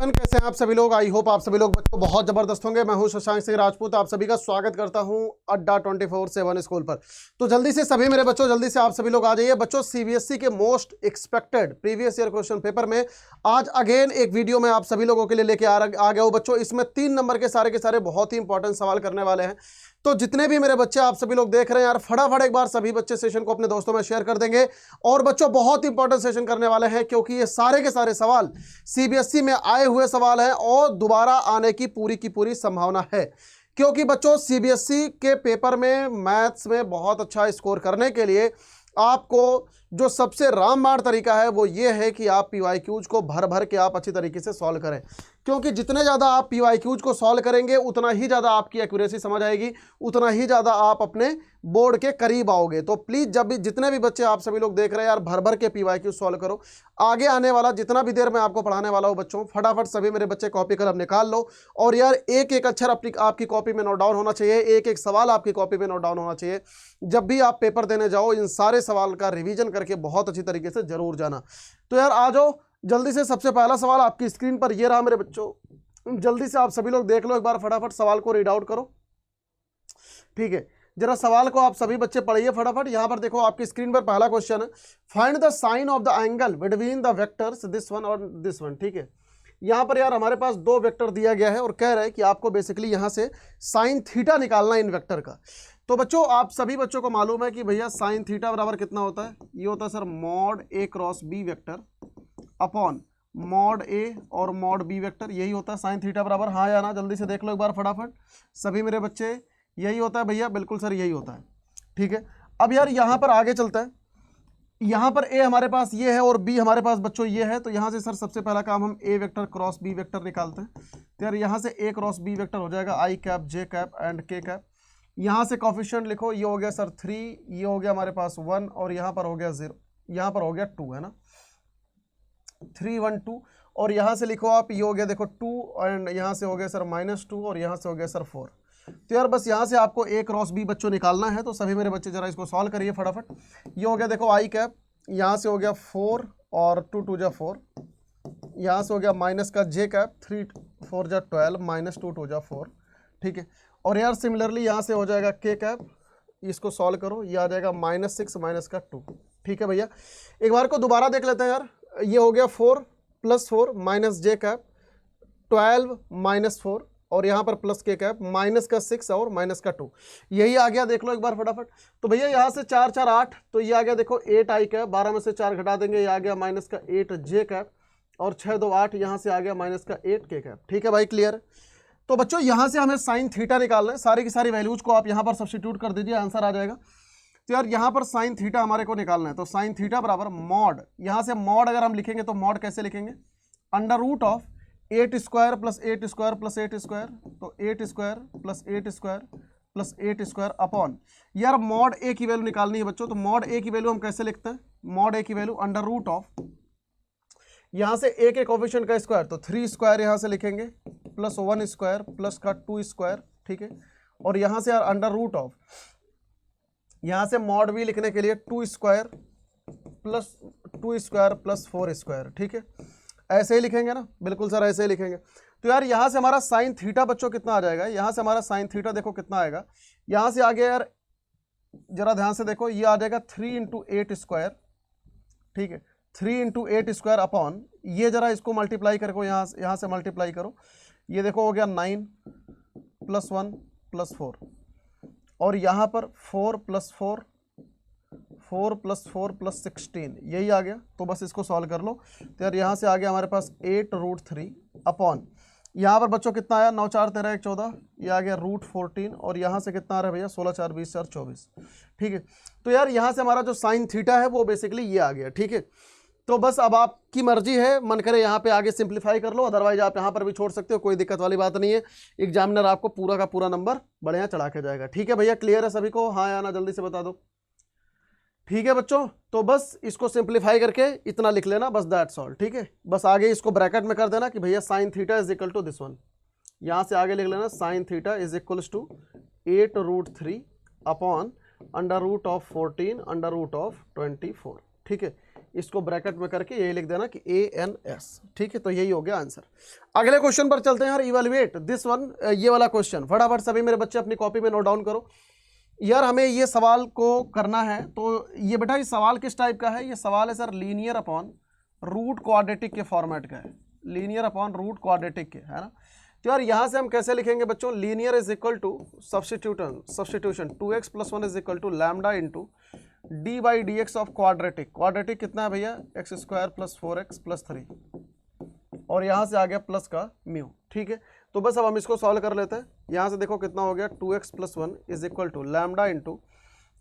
कैसे हैं आप सभी लोग। आई होप आप सभी लोग बच्चों बहुत जबरदस्त होंगे। मैं हूं शशांक सिंह राजपूत, आप सभी का स्वागत करता हूं अड्डा 24/7 स्कूल पर। तो जल्दी से सभी मेरे बच्चों, जल्दी से आप सभी लोग आ जाइए बच्चों। सीबीएसई के most expected previous year question paper में आज अगेन एक वीडियो में आप सभी लोगों के लिए लेके आ गया हूं बच्चों। इसमें 3 नंबर के सारे बहुत ही इंपॉर्टेंट सवाल करने वाले हैं। तो जितने भी मेरे बच्चे आप सभी लोग देख रहे हैं यार, फटाफट एक बार सभी बच्चे सेशन को अपने दोस्तों में शेयर कर देंगे। और बच्चों बहुत इंपॉर्टेंट सेशन करने वाले हैं, क्योंकि ये सारे के सारे सवाल सीबीएसई में आए हुए सवाल हैं और दोबारा आने की पूरी संभावना है। क्योंकि बच्चों सीबीएसई के पेपर में मैथ्स में बहुत अच्छा स्कोर करने के लिए आपको जो सबसे रामबाण तरीका है वो ये है कि आप पीवाईक्यूज को भर भर के आप अच्छी तरीके से सॉल्व करें। क्योंकि जितने ज़्यादा आप पीवाईक्यूज को सॉल्व करेंगे उतना ही ज़्यादा आपकी एक्यूरेसी समझ आएगी, उतना ही ज़्यादा आप अपने बोर्ड के करीब आओगे। तो प्लीज़ जब भी जितने भी बच्चे आप सभी लोग देख रहे हैं यार, भर भर के पीवाईक्यूज सॉल्व करो। आगे आने वाला जितना भी देर मैं आपको पढ़ाने वाला हूँ बच्चों, फटाफट सभी मेरे बच्चे कॉपी कलम निकाल लो। और यार एक एक अक्षर आपकी कॉपी में नोट डाउन होना चाहिए, एक एक सवाल आपकी कॉपी में नोट डाउन होना चाहिए। जब भी आप पेपर देने जाओ इन सारे सवाल का रिवीजन करके बहुत अच्छी तरीके से जरूर जाना। तो यार आ जाओ जल्दी से। सबसे पहला सवाल आपकी स्क्रीन पर ये रहा मेरे बच्चों, जल्दी से आप सभी लोग देख लो एक बार, फटाफट सवाल को रीड आउट करो। ठीक है, जरा सवाल को आप सभी बच्चे पढ़िए फटाफट। यहां पर देखो आपकी स्क्रीन पर पहला क्वेश्चन है, find the sine of the angle between the vectors this one और दिस वन। ठीक है, यहां पर यार हमारे पास 2 वेक्टर दिया गया है और कह रहा है कि आपको बेसिकली यहां से साइन थीटा निकालना है इन वेक्टर का। तो बच्चों आप सभी बच्चों को मालूम है कि भैया साइन थीटा बराबर कितना होता है, ये होता है sir mod A cross B vector upon mod A और मॉड बी वेक्टर, यही होता है साइन थीटा बराबर। हाँ या ना, जल्दी से देख लो एक बार फटाफट सभी मेरे बच्चे। यही होता है भैया, बिल्कुल सर यही होता है। ठीक है, अब यार यहाँ पर आगे चलता है। यहाँ पर ए हमारे पास ये है और बी हमारे पास बच्चों ये है। तो यहाँ से सर सबसे पहला काम हम ए वेक्टर क्रॉस बी वेक्टर निकालते हैं। तो यार यहाँ से ए क्रॉस बी वेक्टर हो जाएगा आई कैप जे कैप एंड के कैप। यहाँ से कॉफिशिएंट लिखो, ये हो गया सर 3, ये हो गया हमारे पास 1 और यहाँ पर हो गया 0, यहाँ पर हो गया 2, है ना 3 1 2। और यहाँ से लिखो आप, ये हो गया देखो 2 एंड यहाँ से हो गया सर -2 और यहाँ से हो गया सर 4। तो यार बस यहाँ से आपको ए क्रॉस बी बच्चों निकालना है। तो सभी मेरे बच्चे जरा इसको सॉल्व करिए फटाफट। ये हो गया देखो आई कैप, यहाँ से हो गया 4 और 2 2 जा 4, यहाँ से हो गया माइनस का जे कैप 3 4 जा 12 -2 2 जा 4। ठीक है, और यार सिमिलरली यहाँ से हो जाएगा के कैप, इसको सॉल्व करो, ये आ जाएगा -6 माइनस का 2। ठीक है भैया, एक बार को दोबारा देख लेते हैं यार। ये हो गया 4 + 4 माइनस जे कैप 12 -4 और यहाँ पर प्लस के कैप माइनस का 6 और माइनस का 2, यही आ गया। देख लो एक बार फटाफट। तो भैया यहाँ से 4 4 8, तो ये आ गया देखो 8 आई कैप, 12 में से 4 घटा देंगे, ये आ गया माइनस का 8 जे कैप और 6 2 8, यहाँ से आ गया माइनस का 8 के कैप। ठीक है भाई, क्लियर। तो बच्चों यहाँ से हमें साइन थीटा निकालना है। सारी की सारी वैल्यूज को आप यहाँ पर सब्स्टिट्यूट कर दीजिए, आंसर आ जाएगा। तो यार यहाँ पर साइन थीटा हमारे को निकालना है। तो साइन थीटा बराबर मॉड, यहाँ से मॉड अगर हम लिखेंगे तो मॉड कैसे लिखेंगे, under root of 8 square plus 8 square plus 8 square. तो 8 square plus 8 square plus 8 square upon, यार मॉड ए की वैल्यू निकालनी है बच्चों। तो मॉड ए की वैल्यू हम कैसे लिखते हैं, मॉड ए की वैल्यू अंडर रूट ऑफ, यहाँ से ए के कोफिशिएंट का स्क्वायर, तो 3 स्क्वायर यहाँ से लिखेंगे प्लस 1 स्क्वायर प्लस का 2 स्क्वायर। ठीक है, और यहाँ से यार अंडर रूट ऑफ, यहाँ से मॉड भी लिखने के लिए 2 square plus 2 square plus 4 square. ठीक है, ऐसे ही लिखेंगे ना, बिल्कुल सर ऐसे ही लिखेंगे। तो यार यहाँ से हमारा साइन थीटा बच्चों कितना आ जाएगा, यहाँ से हमारा साइन थीटा देखो कितना आएगा। यहाँ से आगे यार जरा ध्यान से देखो, ये आ जाएगा 3 × 8 स्क्वायर। ठीक है, 3 × 8 स्क्वायर अपॉन, ये जरा इसको मल्टीप्लाई करो, यहाँ से मल्टीप्लाई करो, ये देखो हो गया 9 + 1 + 4 और यहाँ पर 4 + 4 4 + 4 + 16, यही आ गया। तो बस इसको सॉल्व कर लो। तो यार यहाँ से आ गया हमारे पास 8√3 अपॉन, यहाँ पर बच्चों कितना आया 9 4 13 1 14, ये आ गया √14 और यहाँ से कितना आ रहा है भैया 16 4 20 4 24। ठीक है, तो यार यहाँ से हमारा जो साइन थीटा है वो बेसिकली ये आ गया। ठीक है, तो बस अब आपकी मर्जी है, मन करे यहाँ पे आगे सिंप्लीफाई कर लो, अदरवाइज आप यहाँ पर भी छोड़ सकते हो, कोई दिक्कत वाली बात नहीं है। एग्जामिनर आपको पूरा का पूरा नंबर बढ़िया चढ़ा के जाएगा। ठीक है भैया, क्लियर है सभी को, हाँ या ना जल्दी से बता दो। ठीक है बच्चों, तो बस इसको सिंप्लीफाई करके इतना लिख लेना, बस दैट्स ऑल। ठीक है, बस आगे इसको ब्रैकेट में कर देना कि भैया sine theta is equal to this one, यहाँ से आगे लिख लेना sine theta is equals to 8√3 upon under root of 14 under root of 24। ठीक है, इसको ब्रैकेट में करके यही लिख देना कि ANS, ठीक है। तो यही हो गया आंसर। अगले क्वेश्चन पर चलते हैं यार, इवैल्यूएट दिस वन, ये वाला क्वेश्चन फटाफट सभी मेरे बच्चे अपनी कॉपी में नोट डाउन करो यार। हमें ये सवाल को करना है, तो ये बेटा ये सवाल किस टाइप का है, ये सवाल है sir linear upon root quadratic के फॉर्मेट का है, लीनियर अपॉन रूट क्वाड्रेटिक के, है ना। तो यार यहाँ से हम कैसे लिखेंगे बच्चों, linear is equal to substitution 2x + 1 is equal to lambda into d by d x of quadratic. Quadratic कितना है भैया, x² + 4x + 3, और यहाँ से आ गया प्लस का म्यू, ठीक है। तो बस अब हम इसको सॉल्व कर लेते हैं। यहाँ से देखो कितना हो गया, 2x + 1 is equal to lambda into,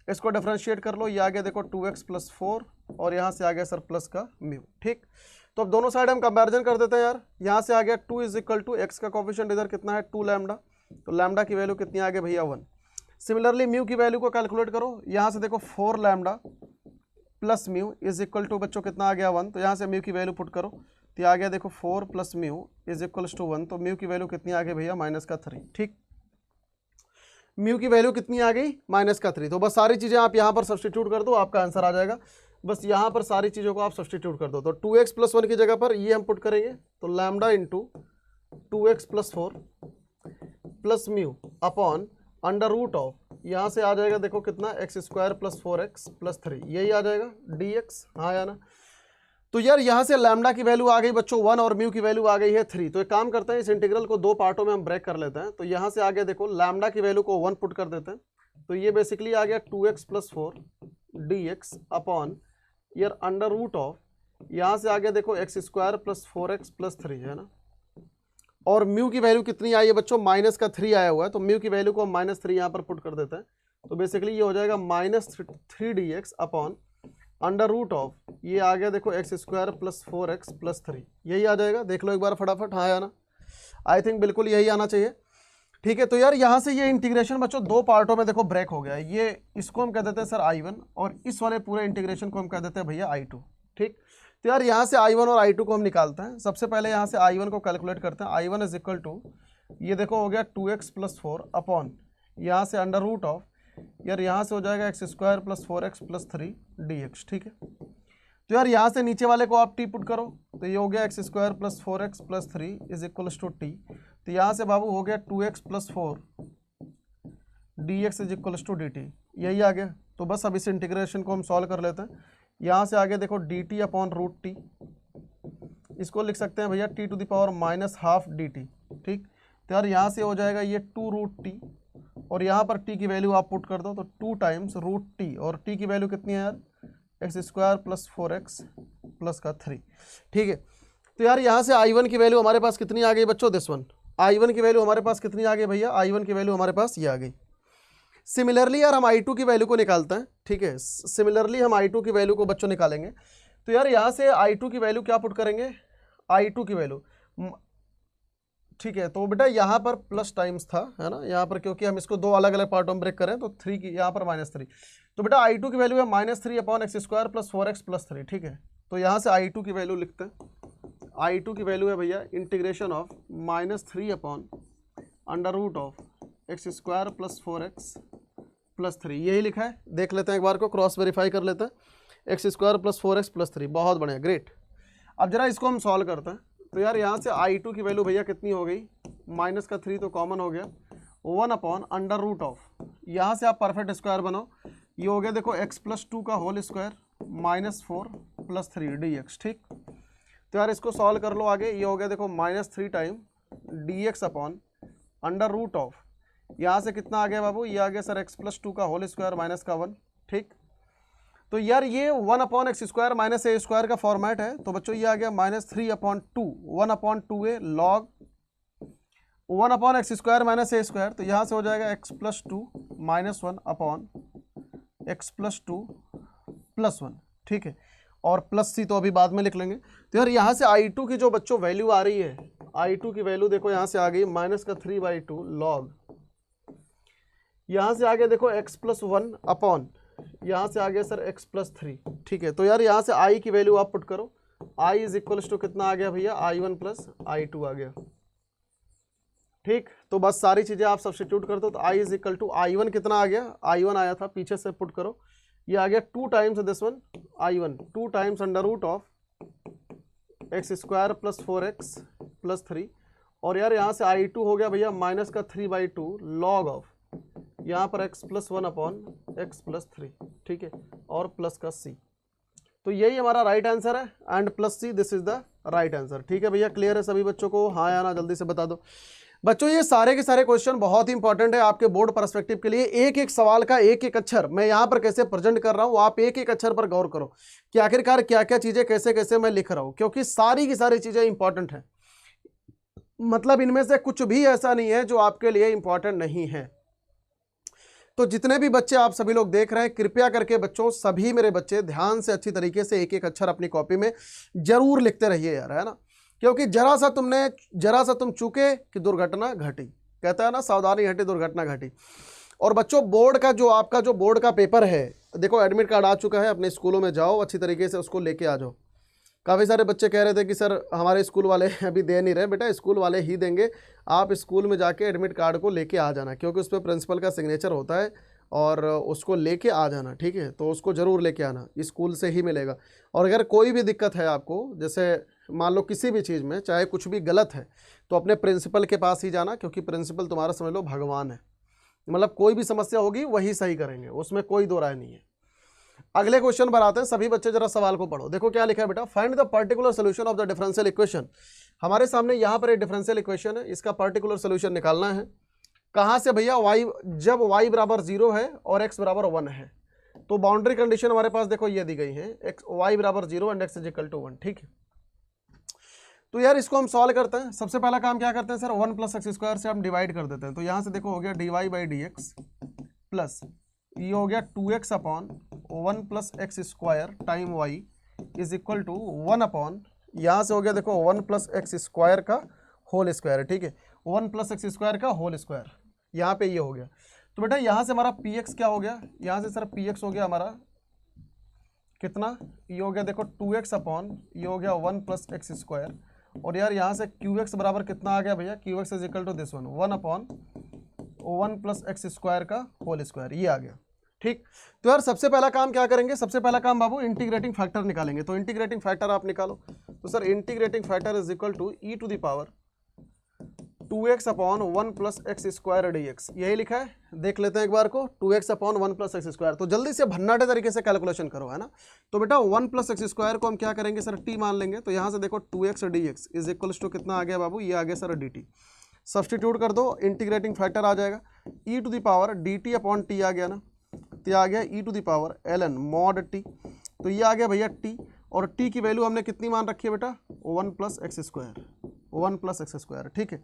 इसको डिफ्रेंशिएट कर लो, ये आ गया देखो 2x + 4, और यहाँ से आ गया सर प्लस का म्यू, ठीक। तो अब दोनों साइड हम कंपैरिजन कर देते हैं यार। यहाँ से आ गया 2 इज इक्वल टू एक्स का कोफिशिएंट इधर कितना है 2 लैम्डा, तो लैम्डा की वैल्यू कितनी आ गई भैया 1। सिमिलरली म्यू की वैल्यू को कैलकुलेट करो, यहाँ से देखो 4 lambda plus mu is equal to बच्चों कितना आ गया 1, तो यहाँ से म्यू की वैल्यू पुट करो, तो आ गया देखो 4 + म्यू इज इक्वल्स टू 1, तो म्यू की वैल्यू कितनी आ गई भैया -3, ठीक। म्यू की वैल्यू कितनी आ गई -3। तो बस सारी चीज़ें आप यहाँ पर सब्स्टिट्यूट कर दो, आपका आंसर आ जाएगा। बस यहाँ पर सारी चीज़ों को आप सब्स्टिट्यूट कर दो, तो 2x + 1 की जगह पर ये हम पुट करेंगे, तो lambda into 2x + 4 plus mu upon under root of, यहाँ से आ जाएगा देखो कितना x² + 4x + 3, यही आ जाएगा dx, हाँ या ना। तो यार यहाँ से लैम्डा की वैल्यू आ गई बच्चों 1 और म्यू की वैल्यू आ गई है 3। तो एक काम करते हैं, इस इंटीग्रल को दो पार्टों में हम ब्रेक कर लेते हैं। तो यहाँ से आ गया देखो लैम्डा की वैल्यू को 1 पुट कर देते हैं, तो ये बेसिकली आ गया 2x + 4 dx अपॉन यार अंडर रूट ऑफ, यहाँ से आ गया देखो x² + 4x + 3, है ना। और म्यू की वैल्यू कितनी आई है बच्चों, -3 आया हुआ है, तो म्यू की वैल्यू को -3 यहाँ पर पुट कर देते हैं, तो बेसिकली ये हो जाएगा -3 dx upon under root of, ये आ गया देखो x² + 4x + 3, यही आ जाएगा। देख लो एक बार फटाफट, हाँ या ना। आई थिंक बिल्कुल यही आना चाहिए, ठीक है। तो यार यहाँ से ये इंटीग्रेशन बच्चों दो पार्टों में देखो ब्रेक हो गया है। ये इसको हम कह देते हैं सर I1, और इस वाले पूरे इंटीग्रेशन को हम कह देते हैं भैया I2, ठीक। तो यार यहाँ से I1 और I2 को हम निकालते हैं। सबसे पहले यहाँ से I1 को कैलकुलेट करते हैं। I1 इज इक्वल टू, ये देखो हो गया 2x + 4 अपॉन, यहाँ से अंडर रूट ऑफ, यार यहाँ से हो जाएगा x² + 4x + 3 dx, ठीक है। तो यार यहाँ से नीचे वाले को आप t पुट करो, तो ये हो गया x² + 4x + 3 is equals to t। तो यहाँ से बाबू हो गया 2x + 4 dx is equals to dt, यही आ गया। तो बस अब इस इंटीग्रेशन को हम सॉल्व कर लेते हैं। यहाँ से आगे देखो dt अपॉन √t, इसको लिख सकते हैं भैया t to the power -½ dt, ठीक। तो यार यहाँ से हो जाएगा ये 2√t, और यहाँ पर t की वैल्यू आप पुट कर दो, तो 2 टाइम्स √t, और t की वैल्यू कितनी है यार x² + 4x + 3, ठीक है। तो यार यहाँ से I1 की वैल्यू हमारे पास कितनी आ गई बच्चों, दिस वन। I1 की वैल्यू हमारे पास कितनी आ गई भैया, I1 की वैल्यू हमारे पास ये आ गई। सिमिलरली यार हम I2 की वैल्यू को निकालते हैं, ठीक है। सिमिलरली हम I2 की वैल्यू को बच्चों निकालेंगे। तो यार यहाँ से I2 की वैल्यू क्या पुट करेंगे, I2 की वैल्यू, ठीक है। तो बेटा यहाँ पर प्लस टाइम्स था, है ना, यहाँ पर क्योंकि हम इसको दो अलग अलग पार्टों में ब्रेक करें, तो 3 की यहाँ पर -3। तो बेटा I2 की वैल्यू है -3 अपॉन x² + 4x + 3, ठीक है। तो यहाँ से I2 की वैल्यू लिखते हैं। I2 की वैल्यू है भैया integration of -3 upon under root of x² + 4x + 3, यही लिखा है। देख लेते हैं एक बार को, क्रॉस वेरीफाई कर लेते हैं। x² + 4x + 3, बहुत बढ़िया, ग्रेट। अब जरा इसको हम सॉल्व करते हैं। तो यार यहाँ से I2 की वैल्यू भैया कितनी हो गई, -3 तो कॉमन हो गया, 1 अपॉन अंडर रूट ऑफ, यहाँ से आप परफेक्ट स्क्वायर बनाओ, ये हो गया देखो x + 2 का होल स्क्वायर -4 + 3 dx, ठीक। तो यार इसको सॉल्व कर लो आगे, ये हो गया देखो -3 time dx upon under root of, यहाँ से कितना आ गया बाबू, ये आ गया सर x + 2 का होल स्क्वायर -1, ठीक। तो यार ये 1 अपॉन x² - a² का फॉर्मेट है। तो बच्चों ये आ गया -3/2, 1/2a log 1 upon x² - a²। तो यहाँ से हो जाएगा x + 2 - 1 अपॉन x + 2 + 1, ठीक है। और प्लस c तो अभी बाद में लिख लेंगे। तो यार यहाँ से I2 की जो बच्चों वैल्यू आ रही है, I2 की वैल्यू देखो यहाँ से आ गई -3/2 log, यहाँ से आ गया देखो x + 1 अपॉन, यहाँ से आ गया सर x + 3, ठीक है। तो यार यहाँ से I की वैल्यू आप पुट करो, I इज इक्वल्स टू कितना आ गया भैया, I1 + I2 आ गया, ठीक। तो बस सारी चीज़ें आप सब्स्टिट्यूट कर दो, तो I is equal to I1 कितना आ गया, I1 आया था, पीछे से पुट करो, ये आ गया 2 times this one I1, 2 times under root of x square plus 4x plus 3, और यार यहाँ से I2 हो गया भैया माइनस का 3/2 लॉग ऑफ यहाँ पर x plus 1 upon x plus 3, ठीक है, और प्लस का c। तो यही हमारा राइट आंसर है, and plus c, this is the right answer. ठीक है भैया, क्लियर है सभी बच्चों को? हाँ या ना जल्दी से बता दो बच्चों। ये सारे के सारे क्वेश्चन बहुत ही इंपॉर्टेंट है आपके बोर्ड पर्सपेक्टिव के लिए। एक एक सवाल का एक एक अक्षर मैं यहाँ पर कैसे प्रेजेंट कर रहा हूँ, आप एक एक अक्षर पर गौर करो कि आखिरकार क्या क्या चीजें कैसे कैसे मैं लिख रहा हूँ, क्योंकि सारी की सारी चीजें इंपॉर्टेंट है। मतलब इनमें से कुछ भी ऐसा नहीं है जो आपके लिए इंपॉर्टेंट नहीं है। तो जितने भी बच्चे आप सभी लोग देख रहे हैं, कृपया करके बच्चों, सभी मेरे बच्चे ध्यान से अच्छी तरीके से एक एक अक्षर अपनी कॉपी में जरूर लिखते रहिए यार, है ना, क्योंकि जरा सा तुम चूके कि दुर्घटना घटी, कहता है ना, सावधानी हटी दुर्घटना घटी। और बच्चों बोर्ड का जो आपका जो बोर्ड का पेपर है, देखो एडमिट कार्ड आ चुका है, अपने स्कूलों में जाओ, अच्छी तरीके से उसको लेके आ जाओ। काफ़ी सारे बच्चे कह रहे थे कि सर हमारे स्कूल वाले अभी दे नहीं रहे। बेटा स्कूल वाले ही देंगे, आप स्कूल में जाके एडमिट कार्ड को लेके आ जाना, क्योंकि उस पर प्रिंसिपल का सिग्नेचर होता है, और उसको लेके आ जाना, ठीक है। तो उसको ज़रूर लेके आना, स्कूल से ही मिलेगा। और अगर कोई भी दिक्कत है आपको, जैसे मान लो किसी भी चीज़ में चाहे कुछ भी गलत है, तो अपने प्रिंसिपल के पास ही जाना, क्योंकि प्रिंसिपल तुम्हारा समझ लो भगवान है। मतलब कोई भी समस्या होगी वही सही करेंगे, उसमें कोई दो राय नहीं है। अगले क्वेश्चन पर आते हैं। सभी बच्चे जरा सवाल को पढ़ो। देखो क्या लिखा है बेटा, find the particular solution of the differential equation. हमारे सामने यहाँ पर एक डिफरेंशियल इक्वेशन है, इसका पर्टिकुलर सोल्यूशन निकालना है। कहाँ से भैया? y, जब y बराबर 0 है और x बराबर 1 है। तो बाउंड्री कंडीशन हमारे पास देखो ये दी गई है, y बराबर 0 and x is equal to 1, ठीक है। तो यार इसको हम सॉल्व करते हैं। सबसे पहला काम क्या करते हैं सर, 1 प्लस एक्स स्क्वायर से हम डिवाइड कर देते हैं। तो यहाँ से देखो हो गया dy/dx प्लस ये हो गया 2x upon 1 plus x square time y is equal to 1 upon, यहाँ से हो गया देखो 1 प्लस एक्स स्क्वायर का होल स्क्वायर, ठीक है, 1 प्लस एक्स स्क्वायर का होल स्क्वायर, यहाँ पे ये हो गया। तो बेटा यहाँ से हमारा px क्या हो गया, यहाँ से सर px हो गया हमारा कितना, ये हो गया देखो 2x अपॉन ये हो गया 1 प्लस एक्स स्क्वायर, और यार यहाँ से qx बराबर कितना आ गया भैया, qx is equal to this one 1 upon 1 plus x square का होल स्क्वायर, ये आ गया, ठीक। तो यार सबसे पहला काम क्या करेंगे, सबसे पहला काम बाबू इंटीग्रेटिंग फैक्टर निकालेंगे। तो इंटीग्रेटिंग फैक्टर आप निकालो। तो sir integrating factor is equal to e to the power 2x upon 1 plus x square dx, यही लिखा है। देख लेते हैं एक बार को, 2x upon 1 plus x square. तो जल्दी से भन्नाटे तरीके से कैलकुलेशन करो, है ना। तो बेटा 1 प्लस एक्स स्क्वायर को हम क्या करेंगे सर, t मान लेंगे। तो यहाँ से देखो 2x dx is equals to कितना आ गया बाबू, ये आ गया सर dt। सब्सटीट्यूट कर दो, इंटीग्रेटिंग फैक्टर आ जाएगा e to the power dt upon t आ गया ना, तो आ गया e to the power ln mod t। तो ये आ गया भैया t, और t की वैल्यू हमने कितनी मान रखी है बेटा, 1 plus x square, 1 plus x square, ठीक है।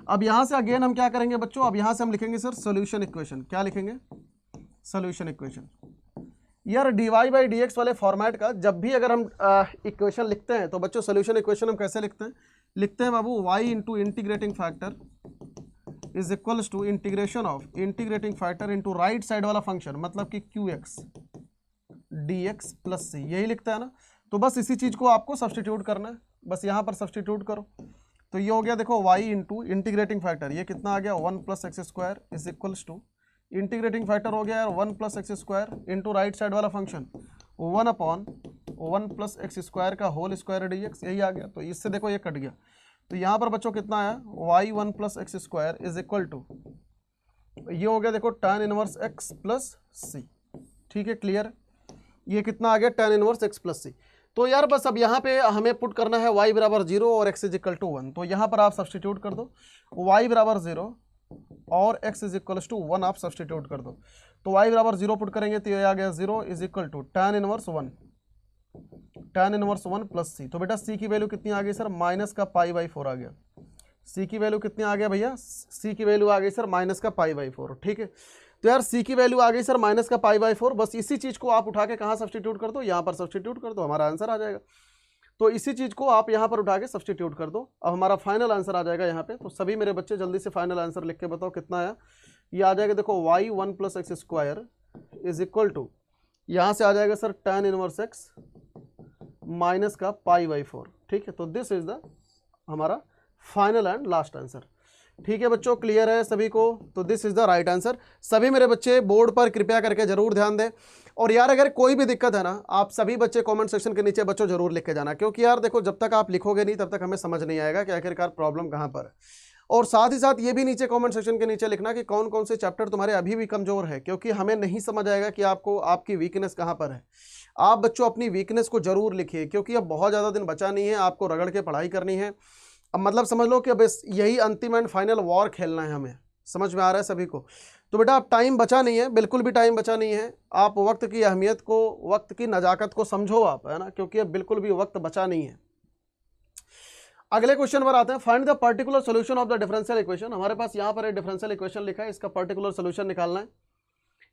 अब यहाँ से अगेन हम क्या करेंगे बच्चों, अब यहाँ से हम लिखेंगे सर सोल्यूशन इक्वेशन। क्या लिखेंगे, सोल्यूशन इक्वेशन। यार dy/dx वाले फॉर्मेट का जब भी अगर हम इक्वेशन लिखते हैं, तो बच्चों सोल्यूशन इक्वेशन हम कैसे लिखते हैं, लिखते हैं बाबू y into integrating factor is equals to integration of integrating factor into right side वाला फंक्शन, मतलब कि qx dx प्लस c, यही लिखता है ना। तो बस इसी चीज को आपको सब्सटीट्यूट करना है, बस यहाँ पर सब्सटीट्यूट करो। तो ये हो गया देखो y इंटू इंटीग्रेटिंग फैक्टर, ये कितना आ गया 1 plus x square is equals to integrating factor हो गया यार 1 plus x square into right side वाला function 1 upon 1 plus x square का होल स्क्वायर dx, यही आ गया। तो इससे देखो ये कट गया। तो यहाँ पर बच्चों कितना आया, y 1 plus x square is equal to ये हो गया देखो tan inverse x plus c, ठीक है, क्लियर। ये कितना आ गया, tan inverse x plus c। तो यार बस अब यहाँ पे हमें पुट करना है y बराबर 0 और x इज इक्वल टू 1। तो यहाँ पर आप सब्सटीट्यूट कर दो, y बराबर 0 और x इज इक्वल टू 1 आप सब्सटीट्यूट कर दो। तो y बराबर 0 पुट करेंगे तो ये आ गया 0 is equal to tan inverse 1, tan inverse 1 plus c। तो बेटा c की वैल्यू कितनी आ गई सर, माइनस का π/4 आ गया। c की वैल्यू कितनी आ गया भैया, c की वैल्यू आ गई सर माइनस का π/4, ठीक है। तो यार c की वैल्यू आ गई सर माइनस का π/4, बस इसी चीज को आप उठा के कहाँ सब्सटीट्यूट कर दो, यहाँ पर सब्सटीट्यूट कर दो, हमारा आंसर आ जाएगा। तो इसी चीज को आप यहाँ पर उठा के सब्सटीट्यूट कर दो, अब हमारा फाइनल आंसर आ जाएगा यहाँ पे। तो सभी मेरे बच्चे जल्दी से फाइनल आंसर लिख के बताओ कितना आया। ये आ जाएगा देखो y 1 plus x square is equal to, यहाँ से आ जाएगा sir tan inverse x minus का π/4, ठीक है। तो दिस इज द हमारा फाइनल एंड लास्ट आंसर। ठीक है बच्चों, क्लियर है सभी को? तो this is the right answer. सभी मेरे बच्चे बोर्ड पर कृपया करके जरूर ध्यान दें। और यार अगर कोई भी दिक्कत है ना, आप सभी बच्चे कमेंट सेक्शन के नीचे बच्चों जरूर लिख के जाना, क्योंकि यार देखो जब तक आप लिखोगे नहीं तब तक हमें समझ नहीं आएगा कि आखिरकार प्रॉब्लम कहाँ पर है। और साथ ही साथ ये भी नीचे कमेंट सेक्शन के नीचे लिखना कि कौन कौन से चैप्टर तुम्हारे अभी भी कमजोर है, क्योंकि हमें नहीं समझ आएगा कि आपको आपकी वीकनेस कहाँ पर है। आप बच्चों अपनी वीकनेस को जरूर लिखिए, क्योंकि अब बहुत ज़्यादा दिन बचा नहीं है, आपको रगड़ के पढ़ाई करनी है। अब मतलब समझ लो कि अब यही अंतिम एंड फाइनल वॉर खेलना है हमें। समझ में आ रहा है सभी को? तो बेटा अब टाइम बचा नहीं है, बिल्कुल भी टाइम बचा नहीं है। आप वक्त की अहमियत को, वक्त की नजाकत को समझो आप, है ना, क्योंकि अब बिल्कुल भी वक्त बचा नहीं है। अगले क्वेश्चन पर आते हैं। Find the particular solution of the differential equation. हमारे पास यहाँ पर एक डिफरेंशियल इक्वेशन लिखा है, इसका पर्टिकुलर सोल्यूशन निकालना है।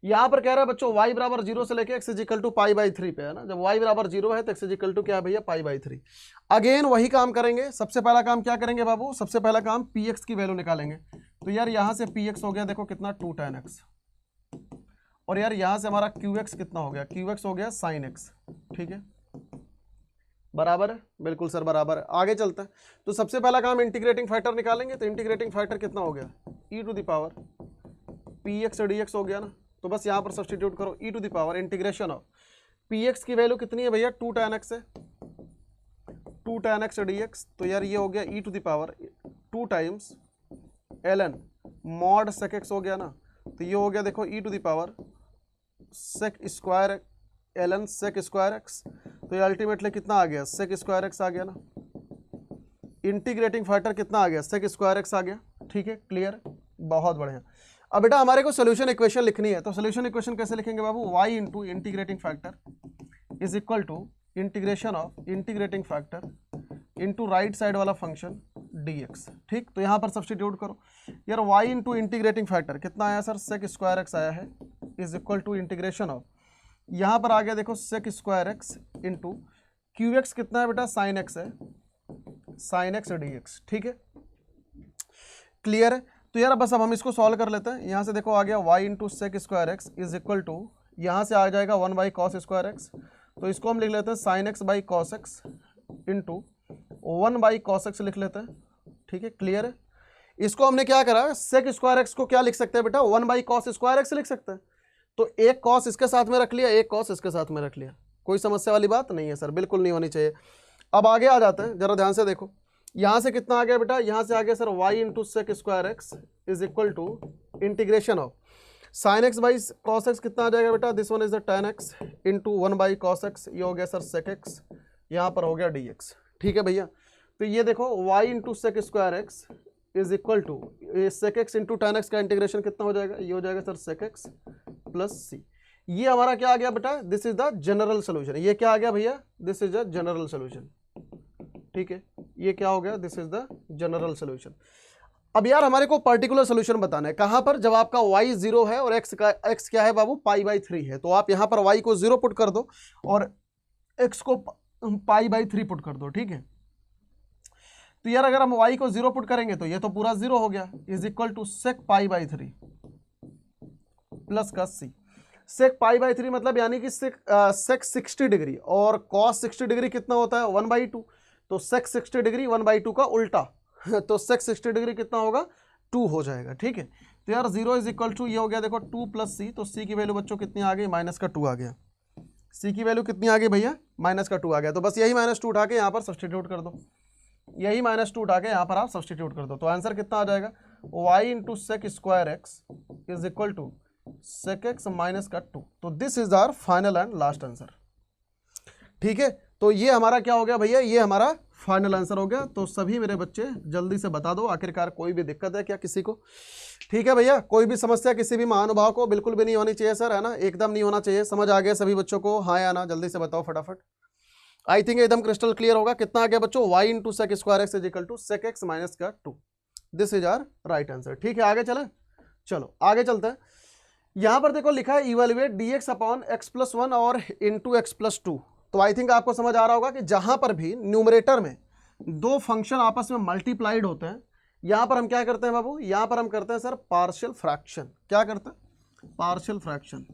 यहाँ पर कह रहा है बच्चों y बराबर 0 से लेके x इज इक्वल टू π/3 पे, है ना। जब y बराबर 0 है तो x इज इक्वल टू क्या है भैया, π/3। अगेन वही काम करेंगे। सबसे पहला काम क्या करेंगे बाबू, सबसे पहला काम px की वैल्यू निकालेंगे। तो यार यहाँ से px हो गया देखो कितना 2 tan x, और यार यहाँ से हमारा qx कितना हो गया, qx हो गया sin x। ठीक है, बराबर है, बिल्कुल सर बराबर है। आगे चलते हैं। तो सबसे पहला काम इंटीग्रेटिंग फैक्टर निकालेंगे। तो इंटीग्रेटिंग फैक्टर कितना हो गया, e to the power px dx हो गया ना। तो बस यहाँ पर सब्स्टिट्यूट करो, e to the power integration of px की वैल्यू कितनी है भैया, 2 tan x है, 2 tan x dx। तो यार ये हो गया e to the power 2 times ln mod sec x हो गया ना। तो ये हो गया देखो e to the power sec square ln sec square x। तो ये अल्टीमेटली कितना आ गया, sec स्क्वायर x आ गया ना। इंटीग्रेटिंग फैक्टर कितना आ गया, sec स्क्वायर x आ गया। ठीक है, क्लियर, बहुत बढ़िया। अब बेटा हमारे को सोल्यूशन इक्वेशन लिखनी है। तो सोल्यूशन इक्वेशन कैसे लिखेंगे बाबू, y into integrating factor is equal to integration of integrating factor into right side वाला फंक्शन dx। ठीक, तो यहाँ पर सब्स्टिट्यूट करो। यार y इंटू इंटीग्रेटिंग फैक्टर कितना आया सर, sec स्क्वायर x आया है, is equal to integration of, यहाँ पर आ गया देखो sec square x into qx कितना है बेटा, sin x है, sin x dx। ठीक है, क्लियर है। तो यार बस अब हम इसको सॉल्व कर लेते हैं। यहाँ से देखो आ गया y into sec square x is equal to, यहाँ से आ जाएगा 1 बाई कॉस स्क्वायर एक्स। तो इसको हम लिख लेते हैं sign x by cos x into 1 by cos x लिख लेते हैं। ठीक है, क्लियर है। इसको हमने क्या करा, सेक स्क्वायर एक्स को क्या लिख सकते हैं बेटा, 1 बाई कॉस स्क्वायर एक्स लिख सकते हैं। तो एक कॉस इसके साथ में रख लिया, एक कॉस इसके साथ में रख लिया, कोई समस्या वाली बात नहीं है सर, बिल्कुल नहीं होनी चाहिए। अब आगे आ जाते हैं, जरा ध्यान से देखो। यहाँ से कितना आ गया बेटा, यहाँ से आ गया sir y into sec square x is equal to integration of sine x by cos x कितना आ जाएगा बेटा, this one is the tan x into 1 by cos x, ये हो गया सर सेक एक्स, यहाँ पर हो गया dx। ठीक है भैया, तो ये देखो y into sec square x is equal to sec x into tan x का इंटीग्रेशन कितना हो जाएगा, ये हो जाएगा sir sec x plus c. ये हमारा क्या आ गया बेटा, this is the general solution. ये क्या आ गया भैया, this is the general solution. ठीक है, ये क्या हो गया, this is the general solution. अब यार हमारे को पर्टिकुलर सोल्यूशन बताना है, कहां पर, जब आपका y 0 है और x क्या है बाबू, π/3 है। तो आप यहां पर y को 0 पुट कर दो और x को π/3 पुट कर दो। ठीक है, तो यार अगर हम y को 0 पुट करेंगे तो ये तो पूरा 0 हो गया, is equal to sec π/3 plus का c। सेक π/3 मतलब यानी कि सेक 60 डिग्री और कॉस 60 डिग्री कितना होता है, 1/2। तो सेक 60 डिग्री 1/2 का उल्टा तो सेक 60 डिग्री कितना होगा, 2 हो जाएगा। ठीक है, तो यार 0 इज इक्वल टू, ये हो गया देखो 2 प्लस सी। तो सी की वैल्यू बच्चों कितनी आ गई, माइनस का 2 आ गया। सी की वैल्यू कितनी आ गई भैया, माइनस का 2 आ गया। तो बस यही -2 उठा के यहाँ पर सब्सटीट्यूट कर दो, यही -2 उठा के यहाँ पर आप सब्सटीट्यूट कर दो। तो आंसर कितना आ जाएगा, y into sec square x is equal to sec x minus का 2। तो this is our final and last answer. ठीक है, तो ये हमारा क्या हो गया भैया, ये हमारा फाइनल आंसर हो गया। तो सभी मेरे बच्चे जल्दी से बता दो, आखिरकार कोई भी दिक्कत है क्या किसी को। ठीक है भैया, कोई भी समस्या किसी भी महानुभाव को बिल्कुल भी नहीं होनी चाहिए सर, है ना, एकदम नहीं होना चाहिए। समझ आ गया सभी बच्चों को, हाँ या ना, जल्दी से बताओ फटाफट। आई थिंक एकदम क्रिस्टल क्लियर होगा। कितना आ गया बच्चों, y into sec square x is equal to sec x minus का 2। This is our right answer. ठीक है, आगे चलें, चलो आगे चलते हैं। यहाँ पर देखो लिखा है इवेल्युएट dx अपॉन x+1 और इंटू x+2। तो आई थिंक आपको समझ आ रहा होगा कि जहां पर भी न्यूमरेटर में दो फंक्शन आपस में मल्टीप्लाइड होते हैं, यहां पर हम क्या करते हैं बाबू, यहां पर हम करते हैं सर पार्शियल फ्रैक्शन। क्या करते हैं, पार्शियल फ्रैक्शन।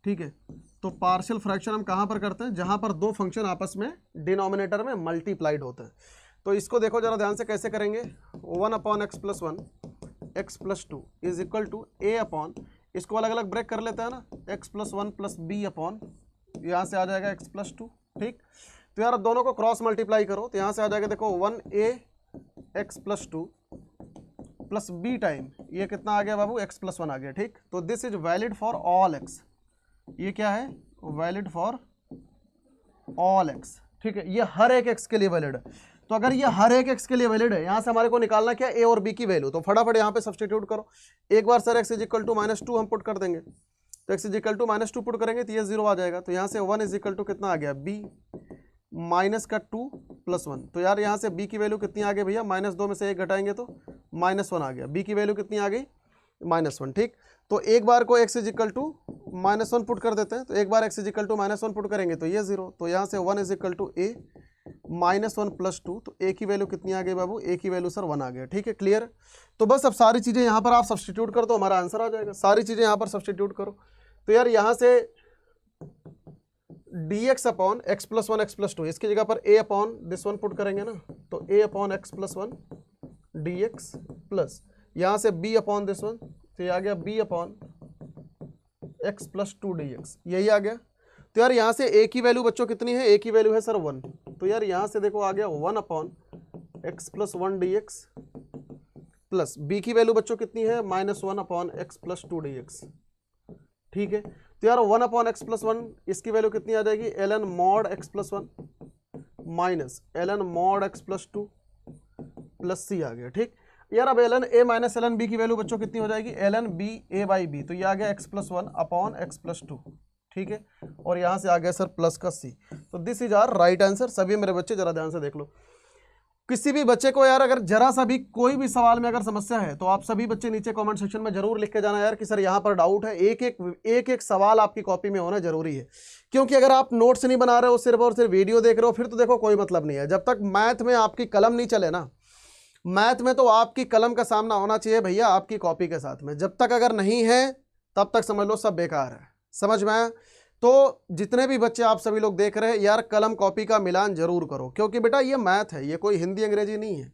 ठीक है, तो पार्शियल फ्रैक्शन हम कहां पर करते हैं, जहां पर दो फंक्शन आपस में डिनोमिनेटर में मल्टीप्लाइड होते हैं। तो इसको देखो जरा ध्यान से कैसे करेंगे, 1/x+1 x+2 is equal to a upon, इसको अलग अलग ब्रेक कर लेते हैं ना, x+1 + b अपॉन, यहाँ से आ जाएगा x+2। ठीक, तो यार दोनों को क्रॉस मल्टीप्लाई करो तो यहाँ से आ जाएगा देखो 1a x+2 plus b time, ये कितना आ गया बाबू, x+1 आ गया। ठीक, तो this is valid for all x, ये क्या है, वैलिड फॉर ऑल x। ठीक है, ये हर एक x के लिए वैलिड है। तो अगर ये हर एक x के लिए वैलिड है, यहाँ से हमारे को निकालना क्या, a और b की वैल्यू, तो फटाफट यहाँ पे सब्सटीट्यूट करो। एक बार सर x = -2 हम पुट कर देंगे, तो x = -2 पुट करेंगे तो ये 0 आ जाएगा। तो यहाँ से 1 = कितना आ गया, b -2 + 1। तो यार यहाँ से b की वैल्यू कितनी आ गई भैया, -2 में से 1 घटाएंगे तो -1 आ गया। b की वैल्यू कितनी आ गई, -1। ठीक, तो एक बार को x = -1 पुट कर देते हैं, तो एक बार x = -1 पुट करेंगे तो ये 0। तो यहाँ से 1 = a -1 + 2, तो a की वैल्यू कितनी आ गई बाबू, a की वैल्यू सर 1 आ गया। ठीक है, क्लियर। तो बस अब सारी चीज़ें यहाँ पर आप सब्सटीट्यूट कर दो, हमारा आंसर आ जाएगा। सारी चीज़ें यहाँ पर सब्सटीट्यूट करो, तो यार यहाँ से dx अपॉन x+1 x+2, इसकी जगह पर a upon this one put करेंगे ना, तो a upon x+1 dx plus यहाँ से b अपॉन दिस वन, तो ये आ गया b अपॉन x+2 dx, यही आ गया। तो यार यहाँ से a की वैल्यू बच्चों कितनी है, a की वैल्यू है सर 1, तो यार यहाँ से देखो आ गया 1 upon x+1 dx plus b की वैल्यू बच्चों कितनी है, -1 अपॉन x+2 dx। ठीक है, तो यार 1 अपॉन x+1 इसकी वैल्यू कितनी आ जाएगी, ln mod x+1 minus ln mod x+2 plus c आ गया। ठीक, यार अब ln a minus ln b की वैल्यू बच्चों कितनी हो जाएगी, ln b a/b, तो ये आ गया x+1 अपॉन x+2। ठीक है, और यहाँ से आ गया सर प्लस का c। तो this is our right answer. सभी मेरे बच्चे जरा ध्यान से देख लो, किसी भी बच्चे को यार अगर जरा सा भी कोई भी सवाल में अगर समस्या है तो आप सभी बच्चे नीचे कमेंट सेक्शन में जरूर लिख के जाना यार कि सर यहाँ पर डाउट है। एक एक सवाल आपकी कॉपी में होना जरूरी है, क्योंकि अगर आप नोट्स नहीं बना रहे हो, सिर्फ और सिर्फ वीडियो देख रहे हो, फिर तो देखो कोई मतलब नहीं है। जब तक मैथ में आपकी कलम नहीं चले ना, मैथ में तो आपकी कलम का सामना होना चाहिए भैया आपकी कॉपी के साथ में। जब तक अगर नहीं है तब तक समझ लो सब बेकार है। समझ में आया? तो जितने भी बच्चे आप सभी लोग देख रहे हैं यार, कलम कॉपी का मिलान जरूर करो, क्योंकि बेटा ये मैथ है, ये कोई हिंदी अंग्रेजी नहीं है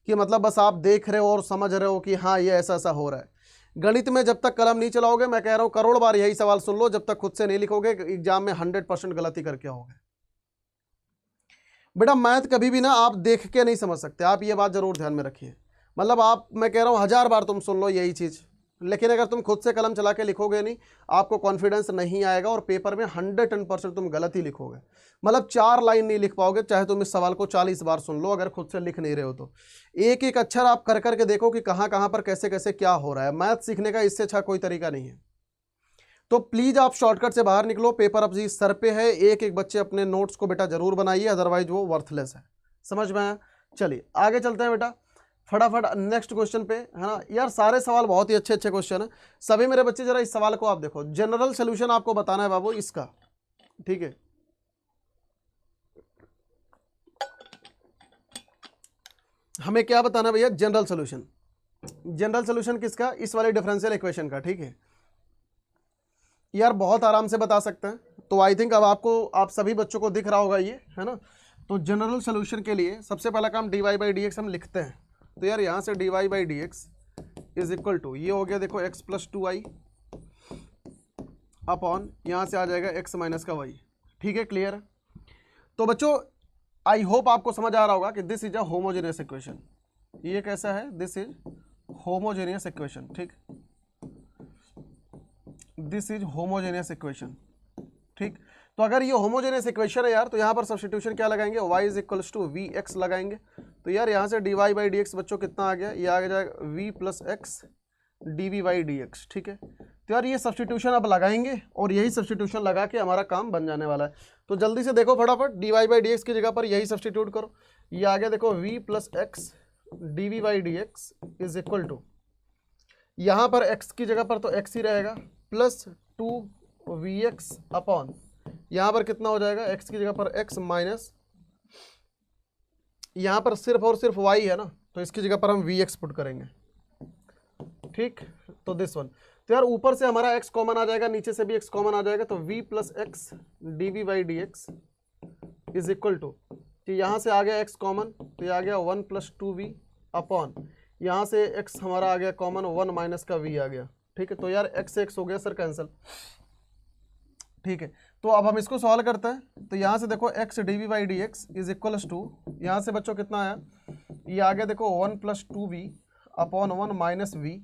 कि मतलब बस आप देख रहे हो और समझ रहे हो कि हाँ ये ऐसा ऐसा हो रहा है। गणित में जब तक कलम नहीं चलाओगे, मैं कह रहा हूँ करोड़ बार यही सवाल सुन लो, जब तक खुद से नहीं लिखोगे एग्जाम में 100% गलती करके आओगे। बेटा मैथ कभी भी ना आप देख के नहीं समझ सकते, आप ये बात जरूर ध्यान में रखिए। मतलब आप, मैं कह रहा हूँ 1000 बार तुम सुन लो यही चीज़, लेकिन अगर तुम खुद से कलम चला के लिखोगे नहीं, आपको कॉन्फिडेंस नहीं आएगा और पेपर में 110% तुम गलत ही लिखोगे। मतलब 4 लाइन नहीं लिख पाओगे, चाहे तुम इस सवाल को 40 बार सुन लो, अगर खुद से लिख नहीं रहे हो तो। एक एक अक्षर आप कर करके देखो कि कहाँ कहाँ पर कैसे कैसे क्या हो रहा है। मैथ सीखने का इससे अच्छा कोई तरीका नहीं है। तो प्लीज़ आप शॉर्टकट से बाहर निकलो, पेपर अब जी सर पे है। एक एक बच्चे अपने नोट्स को बेटा जरूर बनाइए, अदरवाइज वो वर्थलेस है। समझ में आया? चलिए आगे चलते हैं बेटा फटाफट नेक्स्ट क्वेश्चन पे, है ना। यार सारे सवाल बहुत ही अच्छे अच्छे क्वेश्चन है। सभी मेरे बच्चे जरा इस सवाल को आप देखो, जनरल सोल्यूशन आपको बताना है बाबू इसका। ठीक है, हमें क्या बताना है भैया, जनरल सोल्यूशन। जनरल सोल्यूशन किसका, इस वाले डिफरेंशियल इक्वेशन का। ठीक है यार, बहुत आराम से बता सकते हैं। तो आई थिंक अब आपको, आप सभी बच्चों को दिख रहा होगा ये, है ना। तो जनरल सोल्यूशन के लिए सबसे पहला काम dy/dx हम लिखते हैं। तो यार यहाँ से dy/dx इज इक्वल टू, ये हो गया देखो x+2i अपॉन, यहाँ से आ जाएगा x माइनस का y। ठीक है, क्लियर। तो बच्चों आई होप आपको समझ आ रहा होगा कि this is a homogeneous equation. ये कैसा है, दिस इज होमोजेनियस इक्वेशन। ठीक, दिस इज होमोजेनियस इक्वेशन। ठीक, तो अगर ये होमोजेनियस इक्वेशन है यार, तो यहाँ पर सब्स्टिट्यूशन क्या लगाएंगे, y is equals to vx लगाएंगे। तो यार यहाँ से dy/dx बच्चों कितना आ गया, ये आ जाएगा v प्लस एक्स dv/dx। ठीक है, तो यार ये सब्स्टिट्यूशन अब लगाएंगे और यही सब्स्टिट्यूशन लगा के हमारा काम बन जाने वाला है। तो जल्दी से देखो फटाफट, dy/dx की जगह पर यही सब्स्टिट्यूट करो। ये आ गया देखो v plus x dv/dx is equal to, यहाँ पर x की जगह पर तो x ही रहेगा, प्लस 2vx अपॉन, यहाँ पर कितना हो जाएगा, x की जगह पर x माइनस, यहाँ पर सिर्फ और सिर्फ y है ना, तो इसकी जगह पर हम vx पुट करेंगे। ठीक, तो दिस वन। तो यार ऊपर से हमारा x कॉमन आ जाएगा, नीचे से भी x कॉमन आ जाएगा, तो v plus x dv/dx is equal to तो यहाँ से आ गया x कॉमन, तो ये आ गया 1 + 2v अपॉन यहाँ से x हमारा आ गया कॉमन 1 माइनस का v आ गया। ठीक है, तो यार x से x हो गया सर कैंसिल। ठीक है, तो अब हम इसको सॉल्व करते हैं। तो यहाँ से देखो x dv/dx is equals to, यहाँ से बच्चों कितना आया, ये आ गया देखो 1 + 2v अपॉन 1 माइनस v,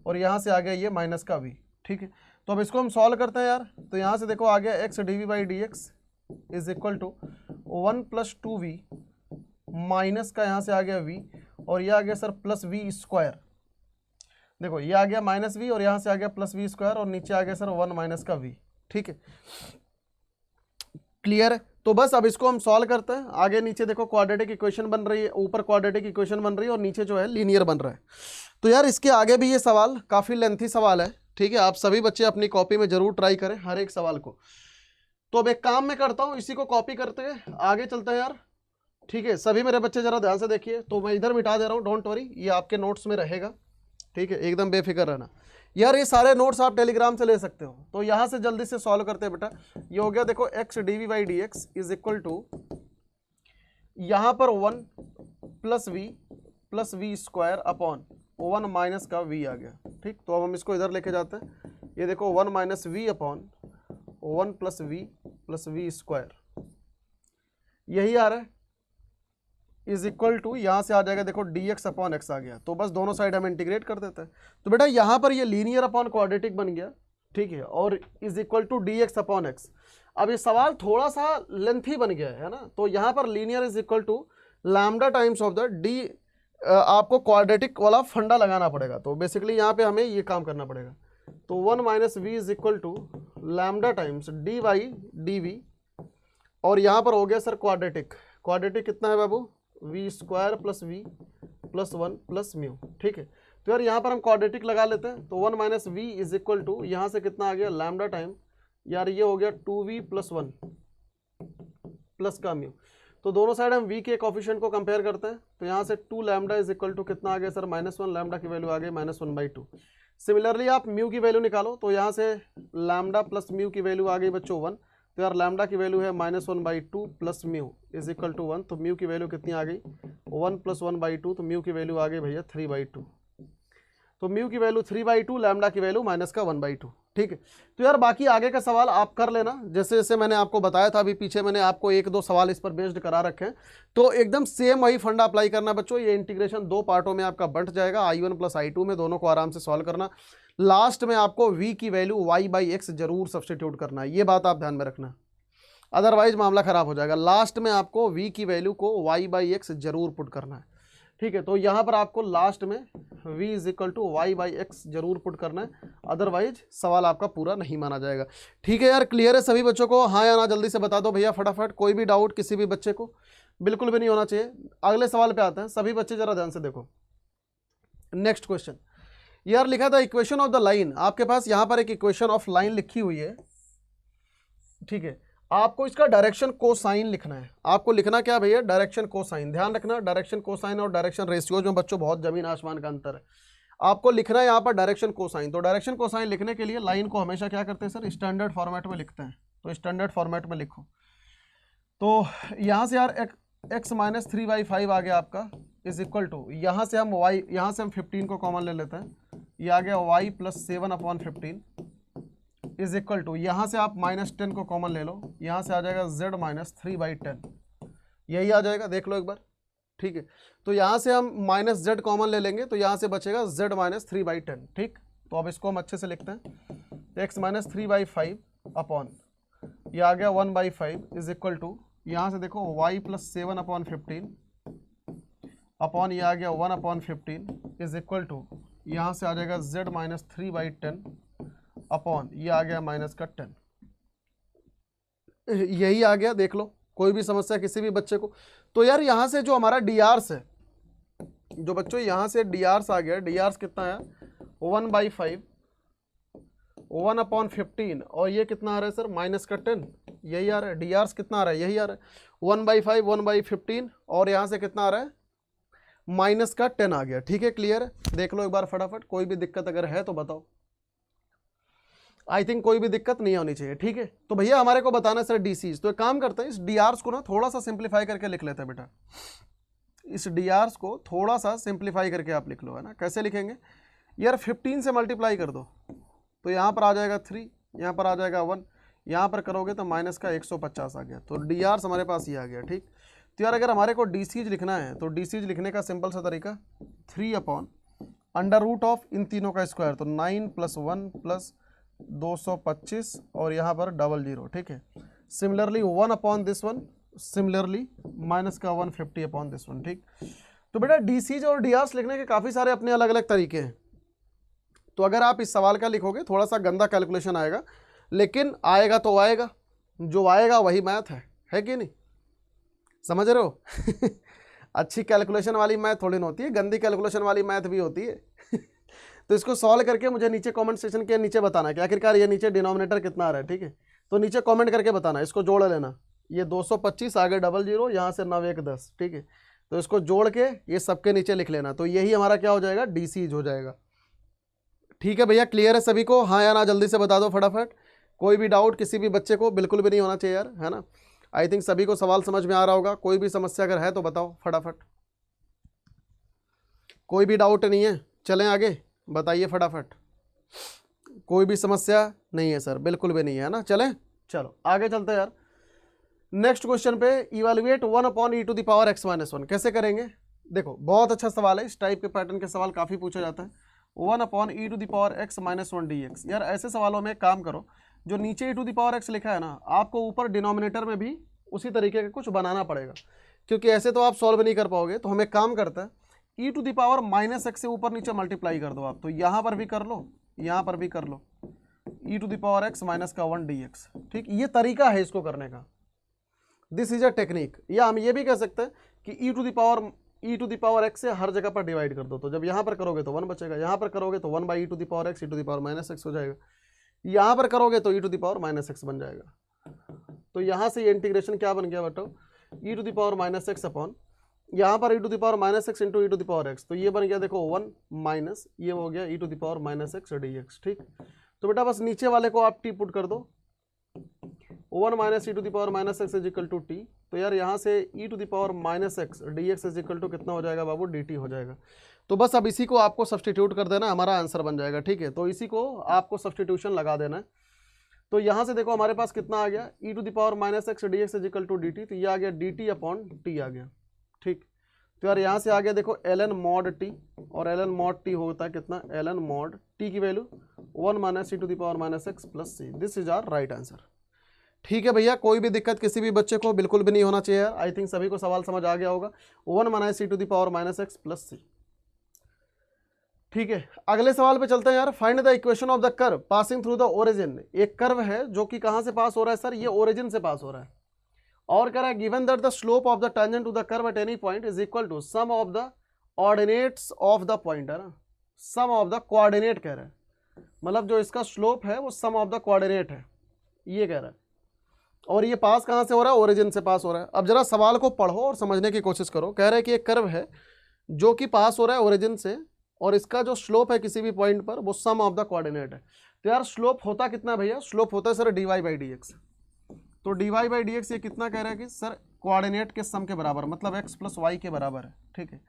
और यहाँ से आ गया ये माइनस का v। ठीक है, तो अब इसको हम सॉल्व करते हैं यार। तो यहाँ से देखो आ गया x dv/dx is equal to 1 + 2v minus का यहाँ से आ गया v, और ये आ गया सर प्लस v स्क्वायर। देखो ये आ गया माइनस v और यहाँ से आ गया प्लस v स्क्वायर, और नीचे आ गया सर 1 माइनस का v। ठीक है, क्लियर है। तो बस अब इसको हम सॉल्व करते हैं। आगे नीचे देखो क्वाड्रेटिक इक्वेशन बन रही है, ऊपर क्वाड्रेटिक इक्वेशन बन रही है और नीचे जो है लीनियर बन रहा है। तो यार इसके आगे भी ये सवाल काफ़ी लेंथी सवाल है। ठीक है, आप सभी बच्चे अपनी कॉपी में जरूर ट्राई करें हर एक सवाल को। तो अब एक काम मैं करता हूँ, इसी को कॉपी करते हुए आगे चलते हैं यार। ठीक है, सभी मेरे बच्चे जरा ध्यान से देखिए। तो मैं इधर मिटा दे रहा हूँ, डोंट वरी, ये आपके नोट्स में रहेगा। ठीक है, एकदम बेफिक्र रहना यार। ये सारे नोट्स आप टेलीग्राम से ले सकते हो। तो यहाँ से जल्दी से सॉल्व करते हैं बेटा। ये हो गया देखो x dv/dx is equal to यहाँ पर 1 + v स्क्वायर अपॉन 1 माइनस का v आ गया। ठीक, तो अब हम इसको इधर लेके जाते हैं। ये देखो 1 minus v upon 1 + v square, यही आ रहा है, इज इक्वल टू यहाँ से आ जाएगा देखो dx अपॉन x आ गया। तो बस दोनों साइड हम इंटीग्रेट कर देते हैं। तो बेटा यहाँ पर ये लीनियर अपॉन क्वाड्रेटिक बन गया। ठीक है, और is equal to dx upon x। अब ये सवाल थोड़ा सा लेंथी बन गया है ना, तो यहाँ पर linear is equal to lambda times of the d, आपको क्वाड्रेटिक वाला फंडा लगाना पड़ेगा। तो बेसिकली यहाँ पे हमें ये काम करना पड़ेगा। तो 1 minus v is equal to lambda times dy/dv, और यहाँ पर हो गया सर क्वाड्रेटिक। क्वाड्रेटिक कितना है बाबू, v square plus v plus 1 plus mu. ठीक है, तो यार यहाँ पर हम क्वाड्रेटिक लगा लेते हैं। तो 1 minus v is equal to यहाँ से कितना आ गया लैम्डा टाइम, यार ये हो गया 2v प्लस 1 प्लस का म्यू। तो दोनों साइड हम v के कोफिशिएंट को कंपेयर करते हैं। तो यहाँ से 2 लैम्डा इज इक्वल टू कितना आ गया सर -1, लैम्डा की वैल्यू आ गई -1/2। सिमिलरली आप म्यू की वैल्यू निकालो। तो यहाँ से लैम्डा प्लस म्यू की वैल्यू आ गई बच्चों 1। तो यार लैम्डा की वैल्यू है -1/2 plus mu is equal to 1। तो म्यू की वैल्यू कितनी आ गई 1 + 1/2, तो म्यू की वैल्यू आ गई भैया 3/2। तो म्यू की वैल्यू 3/2, लैम्डा की वैल्यू -1/2। ठीक है, तो यार बाकी आगे का सवाल आप कर लेना, जैसे जैसे मैंने आपको बताया था। अभी पीछे मैंने आपको 1-2 सवाल इस पर बेस्ड करा रखे हैं। तो एकदम सेम वही फंडा अप्लाई करना बच्चों। ये इंटीग्रेशन 2 पार्टों में आपका बंट जाएगा, I1 + I2 में, दोनों को आराम से सॉल्व करना। लास्ट में आपको v की वैल्यू y/x जरूर सब्सटीट्यूट करना है, ये बात आप ध्यान में रखना, अदरवाइज मामला खराब हो जाएगा। लास्ट में आपको v की वैल्यू को y/x जरूर पुट करना है। ठीक है, तो यहाँ पर आपको लास्ट में v is equal to y/x जरूर पुट करना है, अदरवाइज सवाल आपका पूरा नहीं माना जाएगा। ठीक है यार, क्लियर है सभी बच्चों को, हाँ या ना जल्दी से बता दो भैया फटाफट। कोई भी डाउट किसी भी बच्चे को बिल्कुल भी नहीं होना चाहिए। अगले सवाल पे आते हैं, सभी बच्चे जरा ध्यान से देखो। नेक्स्ट क्वेश्चन यार लिखा था इक्वेशन ऑफ द लाइन। आपके पास यहाँ पर एक इक्वेशन ऑफ लाइन लिखी हुई है। ठीक है, आपको इसका डायरेक्शन कोसाइन लिखना है। आपको लिखना क्या भैया, डायरेक्शन कोसाइन। ध्यान रखना, डायरेक्शन कोसाइन और डायरेक्शन रेशियोज में बच्चों बहुत जमीन आसमान का अंतर है। आपको लिखना है यहाँ पर डायरेक्शन कोसाइन। तो डायरेक्शन कोसाइन लिखने के लिए लाइन को हमेशा क्या करते हैं सर, स्टैंडर्ड फॉर्मेट में लिखते हैं। तो स्टैंडर्ड फॉर्मेट में लिखो। तो यहाँ से यार x - 3/5 आ गया आपका, इज इक्वल टू यहाँ से हम y, यहाँ से हम 15 को कॉमन ले लेते हैं। ये आ गया y + 7/15 इज इक्वल टू यहाँ से आप -10 को कॉमन ले लो। यहाँ से आ जाएगा z - 3/10, यही आ जाएगा, देख लो एक बार। ठीक है, तो यहाँ से हम -z कॉमन ले लेंगे, तो यहाँ से बचेगा z - 3/10। ठीक, तो अब इसको हम अच्छे से लिखते हैं। x - 3/5 अपॉन ये आ गया 1/5 इज इक्वल टू यहाँ से देखो y + 7/15 अपॉन ये आ गया 1/15 इज इक्वल टू यहाँ से आ जाएगा z - 3/10 अपॉन ये आ गया -10। यही आ गया, देख लो। कोई भी समस्या किसी भी बच्चे को। तो यार यहाँ से जो हमारा drs है, जो बच्चों यहाँ से drs आ गया, drs कितना है 1/5 1/15, और ये कितना आ रहा है सर -10, यही आ रहा है। drs कितना आ रहा है, यही आ रहा है 1/5 1/15, और यहाँ से कितना आ रहा है -10 आ गया। ठीक है, क्लियर है, देख लो एक बार फटाफट। कोई भी दिक्कत अगर है तो बताओ। आई थिंक कोई भी दिक्कत नहीं होनी चाहिए, ठीक है। तो भैया हमारे को बताना है सर डीसीज, तो एक काम करते हैं इस डीआरस को ना थोड़ा सा सिंप्लीफाई करके लिख लेते हैं बेटा। इस डीआरस को थोड़ा सा सिंप्लीफाई करके आप लिख लो, है ना। कैसे लिखेंगे यार, 15 से मल्टीप्लाई कर दो तो यहाँ पर आ जाएगा 3, यहाँ पर आ जाएगा 1, यहाँ पर करोगे तो माइनस का 150 आ गया, तो डीआरस हमारे पास ये आ गया, ठीक। तो यार अगर हमारे को डीसीज लिखना है तो डीसीज लिखने का सिंपल सा तरीका 3/√ऑफ इन तीनों का स्क्वायर, तो 9 + 1 + 225 और यहाँ पर 00, ठीक है। सिमिलरली 1/this1, सिमिलरली माइनस का 150/this1, ठीक। तो बेटा डीसीज और डीआरस लिखने के काफ़ी सारे अपने अलग अलग तरीके हैं। तो अगर आप इस सवाल का लिखोगे थोड़ा सा गंदा कैलकुलेशन आएगा, लेकिन आएगा तो आएगा, जो आएगा वही मैथ है कि नहीं, समझ रहे हो। अच्छी कैलकुलेशन वाली मैथ थोड़ी ना होती है, गंदी कैलकुलेशन वाली मैथ भी होती है। तो इसको सॉल्व करके मुझे नीचे कमेंट सेक्शन के नीचे बताना है कि आखिरकार ये नीचे डिनोमिनेटर कितना आ रहा है, ठीक है। तो नीचे कमेंट करके बताना, इसको जोड़ लेना, ये 225 आगे 00, यहाँ से 9 1 10, ठीक है। तो इसको जोड़ के ये सबके नीचे लिख लेना, तो यही हमारा क्या हो जाएगा, डीसीज हो जाएगा, ठीक है भैया। क्लियर है सभी को, हाँ या ना जल्दी से बता दो फटाफट। कोई भी डाउट किसी भी बच्चे को बिल्कुल भी नहीं होना चाहिए यार, है ना। आई थिंक सभी को सवाल समझ में आ रहा होगा। कोई भी समस्या अगर है तो बताओ फटाफट, कोई भी डाउट नहीं है, चलें आगे, बताइए फटाफट। कोई भी समस्या नहीं है सर, बिल्कुल भी नहीं है ना, चलें, चलो आगे चलते हैं यार। नेक्स्ट क्वेश्चन पे, इवैल्यूएट 1/e⁻x - 1 कैसे करेंगे। देखो बहुत अच्छा सवाल है, इस टाइप के पैटर्न के सवाल काफ़ी पूछे जाते हैं। 1/e⁻x - 1 dx, यार ऐसे सवालों में एक काम करो, जो नीचे e⁻x लिखा है ना, आपको ऊपर डिनोमिनेटर में भी उसी तरीके का कुछ बनाना पड़ेगा, क्योंकि ऐसे तो आप सॉल्व नहीं कर पाओगे। तो हम एक काम करते हैं, e⁻−x से ऊपर नीचे मल्टीप्लाई कर दो आप, तो यहाँ पर भी कर लो, यहाँ पर भी कर लो, e⁻x - 1 dx, ठीक। ये तरीका है इसको करने का, दिस इज अ टेक्निक। या हम ये भी कह सकते हैं कि e⁻x से हर जगह पर डिवाइड कर दो, तो जब यहाँ पर करोगे तो 1 बचेगा, यहाँ पर करोगे तो 1/e⁻x e⁻−x हो जाएगा, यहाँ पर करोगे तो e⁻−x बन जाएगा। तो यहाँ से ये इंटीग्रेशन क्या बन गया बताओ, e⁻−x अपॉन, यहाँ पर e⁻−x इंटू e⁻x, तो ये बन गया देखो 1 माइनस ये हो गया e⁻−x dx, ठीक। तो बेटा बस नीचे वाले को आप टी पुट कर दो, 1 minus e⁻−x is equal to t. तो यार यहाँ से e⁻−x dx is equal to कितना हो जाएगा बाबू, dt हो जाएगा। तो बस अब इसी को आपको सब्सटीट्यूट कर देना, हमारा आंसर बन जाएगा, ठीक है। तो इसी को आपको सब्सटीट्यूशन लगा देना है। तो यहाँ से देखो हमारे पास कितना आ गया, e⁻−x dx is equal to dt, तो ये आ गया dt अपॉन t आ गया, ठीक। तो यार यहाँ से आ गया देखो ln mod t, और ln mod t होता है कितना, ln mod t की value 1 minus e⁻−x plus c, this is our right answer, ठीक है भैया। कोई भी दिक्कत किसी भी बच्चे को बिल्कुल भी नहीं होना चाहिए यार। आई थिंक सभी को सवाल समझ आ गया होगा, 1 माइनस e⁻−x प्लस c, ठीक है। अगले सवाल पे चलते हैं यार। Find the equation of the curve passing through the origin. एक कर्व है जो कि कहाँ से पास हो रहा है सर, ये ओरिजिन से पास हो रहा है, और कह रहा है given that the slope of the tangent to the curve at any point is equal to sum of the ordinates of the point, है ना, सम ऑफ द कोऑर्डिनेट कह रहा है, मतलब जो इसका स्लोप है वो सम ऑफ द कोऑर्डिनेट है, ये कह रहा है। और ये पास कहाँ से हो रहा है, ओरिजिन से पास हो रहा है। अब जरा सवाल को पढ़ो और समझने की कोशिश करो। कह रहा है कि एक कर्व है जो कि पास हो रहा है ओरिजिन से, और इसका जो स्लोप है किसी भी पॉइंट पर वो सम ऑफ द कोऑर्डिनेट है। तो यार स्लोप होता कितना भैया, स्लोप होता है सर dy/dx। तो dy/dx ये कितना कह रहा है कि सर कोऑर्डिनेट के सम के बराबर, मतलब x + y के बराबर है, ठीक है।